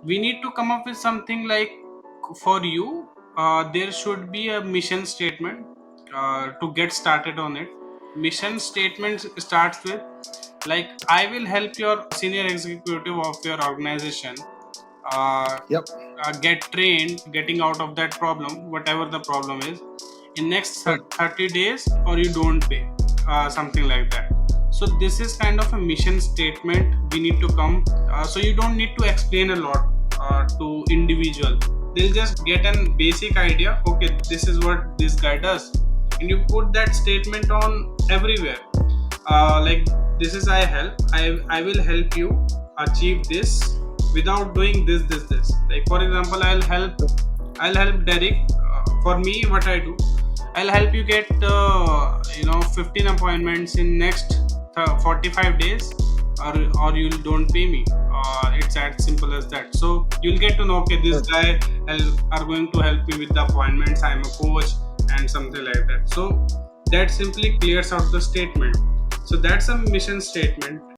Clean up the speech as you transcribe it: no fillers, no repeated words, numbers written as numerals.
we need to come up with something like, for you, there should be a mission statement to get started on it. Mission statement starts with, like, I will help your senior executive of your organization uh, Yep. get trained getting out of that problem, whatever the problem is, in next Good. 30 days, or you don't pay, something like that. So this is kind of a mission statement we need to come. So you don't need to explain a lot to individual. They'll just get an basic idea, okay, this is what this guy does, and you put that statement on everywhere. Like, this is, I will help you achieve this without doing this. Like, for example, I'll help Derek. For me, what I do, I'll help you get 15 appointments in next 45 days, or you don't pay me. It's as simple as that. So you'll get to know, okay, this Good. guy are going to help me with the appointments. I'm a coach and something like that. So that simply clears out the statement. So that's a mission statement.